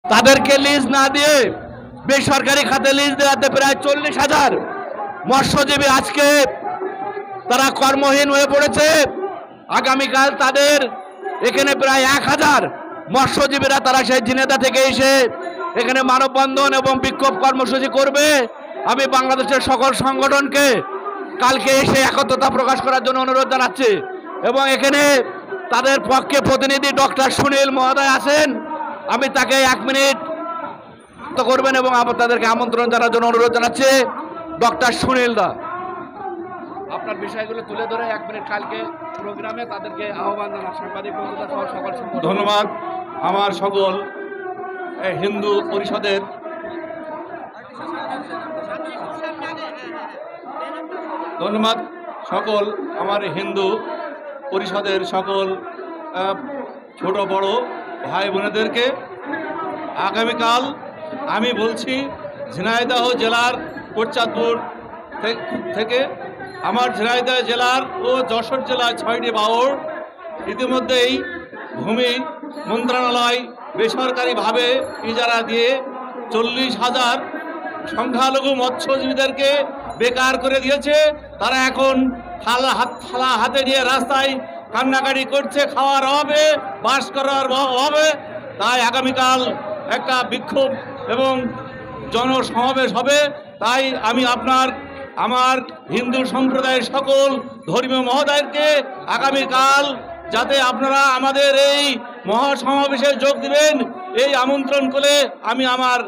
তাদেরকে লিজ না দিয়ে বেসরকারি খাতে লিজ দেওয়াতে প্রায় 40,000 মৎস্যজীবী আজকে তারা কর্মহীন হয়ে পড়েছে। আগামীকাল তাদের এখানে প্রায় 1,000 মৎস্যজীবীরা তারা সেই ঝিনেদা থেকে এসে এখানে মানববন্ধন এবং বিক্ষোভ কর্মসূচি করবে। আমি বাংলাদেশের সকল সংগঠনকে কালকে এসে একত্রতা প্রকাশ করার জন্য অনুরোধ জানাচ্ছি এবং এখানে তাদের পক্ষে প্রতিনিধি ডক্টর সুনীল মহোদয় আছেন। আমি তাকে 1 মিনিট করবেন এবং তাদেরকে আমন্ত্রণ জানার জন্য অনুরোধ জানাচ্ছি। ডক্টর সুনীল দা, আপনার বিষয়গুলো তুলে ধরে 1 মিনিট কালকে প্রোগ্রামে তাদেরকে আহ্বান জানান সাংবাদিক বন্ধুদের সহ সকল সংগঠন। ধন্যবাদ। আমার সকল হিন্দু পরিষদের ধন্যবাদ সকল আমার হিন্দু পরিষদের সকল ছোট বড় ভাই বোনেদেরকে। আগামীকাল আমি বলছি ঝিনাইদহ জেলার কোটচাঁদপুর থেকে আমার ঝিনাইদহ জেলার ও যশোর জেলার 6টি বাউর ইতিমধ্যেই ভূমি মন্ত্রণালয় বেসরকারিভাবে ইজারা দিয়ে 40,000 সংখ্যালঘু মৎস্যজীবীদেরকে বেকার করে দিয়েছে। তারা এখন থালা হাতে নিয়ে রাস্তায় কান্নাকাটি করছে, খাওয়ার অভাবে, বাস করার অভাবে। তাই আগামীকাল একটা বিক্ষোভ এবং জনসমাবেশ হবে। তাই আমি আমার হিন্দু সম্প্রদায়ের সকল ধর্মীয় মহোদয়কে আগামীকাল যাতে আপনারা আমাদের এই মহাসমাবেশে যোগ দিবেন এই আমন্ত্রণ করে আমি আমার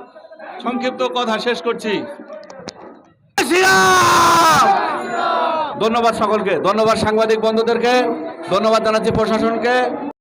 সংক্ষিপ্ত কথা শেষ করছি। ধন্যবাদ সকলকে, ধন্যবাদ সাংবাদিক বন্ধুদেরকে, ধন্যবাদ জানাচ্ছি প্রশাসনকে।